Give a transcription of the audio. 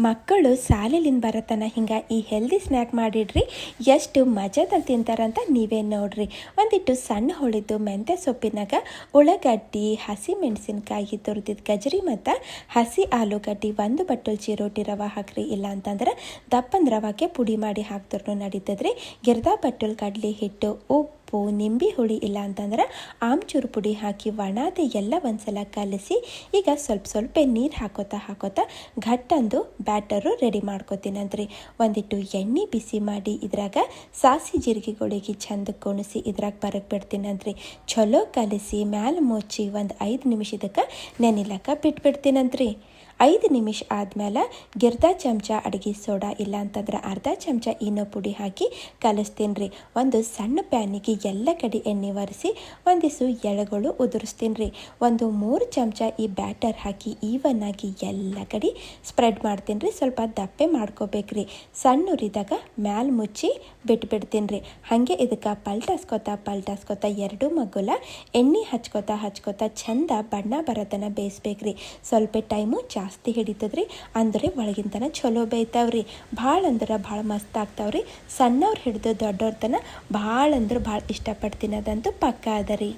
ಮಕ್ಕಳು ಶಾಲೆಲಿಂದ ಬರತನ ಹಿಂಗೆ ಈ ಹೆಲ್ದಿ ಸ್ನ್ಯಾಕ್ ಮಾಡಿಡ್ರಿ, ಎಷ್ಟು ಮಜಾದಲ್ಲಿ ತಿಂತಾರಂತ ನೀವೇ ನೋಡ್ರಿ. ಒಂದಿಟ್ಟು ಸಣ್ಣ ಹೊಳಿದ್ದು ಮೆಂತ್ಯ ಸೊಪ್ಪಿನಾಗ ಉಳ್ಳಾಗಡ್ಡಿ, ಹಸಿ ಮೆಣಸಿನ್ಕಾಯಿ, ತುರಿದಿದ್ದು ಗಜರಿ ಮತ್ತು ಹಸಿ ಆಲೂಗಡ್ಡಿ, ಒಂದು ಬಟ್ಟಲು ಚಿರೋಟಿ ರವೆ ಹಾಕ್ರಿ. ಇಲ್ಲ ಅಂತಂದ್ರೆ ದಪ್ಪನ ರವಾಗೆ ಪುಡಿ ಮಾಡಿ ಹಾಕ್ದ್ರೂ ನಡೀತದ್ರಿ. ಗಿರ್ದಾ ಬಟ್ಟಲು ಕಡ್ಲಿ ಹಿಟ್ಟು, ಉಪ್ಪು, ನಿಂಬೆ ಹುಳಿ, ಇಲ್ಲ ಅಂತಂದ್ರೆ ಆಮ್ಚೂರು ಪುಡಿ ಹಾಕಿ ಒಣಾದೆ ಎಲ್ಲ ಒಂದ್ಸಲ ಕಲಿಸಿ ಈಗ ಸ್ವಲ್ಪ ನೀರು ಹಾಕೋತಾ ಘಟ್ಟಂದು ಬ್ಯಾಟರು ರೆಡಿ ಮಾಡ್ಕೋತೀನಂತ್ರಿ. ಒಂದಿಟ್ಟು ಎಣ್ಣೆ ಬಿಸಿ ಮಾಡಿ ಇದ್ರಾಗ ಸಾಸಿ ಜೀರಿಗೆಗಳಿಗೆ ಚಂದ ಕೊಣಿಸಿ ಇದ್ರಾಗ ಬರಕ್ಕೆ ಬಿಡ್ತೀನಂತ್ರಿ. ಚಲೋ ಕಲಿಸಿ ಮ್ಯಾಲ ಮುಚ್ಚಿ ಒಂದು 5 ನಿಮಿಷದಕ್ಕೆ ನೆನಿಲಕ್ಕ ಬಿಟ್ಬಿಡ್ತೀನಂತ್ರಿ. 5 ನಿಮಿಷ ಆದ್ಮೇಲೆ ಗಿರ್ದಾ ಚಮಚ ಅಡುಗೆ ಸೋಡಾ, ಇಲ್ಲ ಅಂತಂದ್ರೆ ಅರ್ಧ ಚಮಚ ಈನೋ ಪುಡಿ ಹಾಕಿ ಕಲಿಸ್ತೀನಿ ರೀ. ಒಂದು ಸಣ್ಣ ಪ್ಯಾನಿಗೆ ಎಲ್ಲ ಕಡೆ ಎಣ್ಣೆ ಒರೆಸಿ ಒಂದಿಸು ಎಳೆಗಳು ಉದುರಿಸ್ತೀನಿ ರೀ. ಒಂದು 3 ಚಮಚ ಈ ಬ್ಯಾಟರ್ ಹಾಕಿ ಈವನ್ ಆಗಿ ಎಲ್ಲ ಕಡೆ ಸ್ಪ್ರೆಡ್ ಮಾಡ್ತೀನಿ ರೀ. ಸ್ವಲ್ಪ ದಪ್ಪೆ ಮಾಡ್ಕೋಬೇಕ್ರಿ. ಸಣ್ಣ ಉರಿದಾಗ ಮ್ಯಾಲ ಮುಚ್ಚಿ ಬಿಟ್ಬಿಡ್ತೀನಿ ರೀ. ಹಾಗೆ ಇದಕ್ಕೆ ಪಲ್ಟಾಸ್ಕೊತಾ 2 ಮಗ್ಗುಲ ಎಣ್ಣೆ ಹಚ್ಕೋತಾ ಚಂದ ಬಣ್ಣ ಬರೋತನ ಬೇಯಿಸ್ಬೇಕ್ರಿ. ಸ್ವಲ್ಪ ಟೈಮು ಜಾಸ್ತಿ ಹಿಡಿತದ್ರಿ, ಅಂದರೆ ಒಳಗಿಂತನ ಚಲೋ ಬೇಯ್ತಾವ್ರಿ. ಭಾಳ ಅಂದ್ರೆ ಭಾಳ ಮಸ್ತ್ ಆಗ್ತಾವ್ರಿ. ಸಣ್ಣವ್ರು ಹಿಡಿದು ದೊಡ್ಡವ್ರ ತನ ಭಾಳ ಅಂದ್ರೆ ಭಾಳ ಇಷ್ಟಪಟ್ಟು ತಿನ್ನೋದಂತೂ ಪಕ್ಕ ಅದ ರೀ.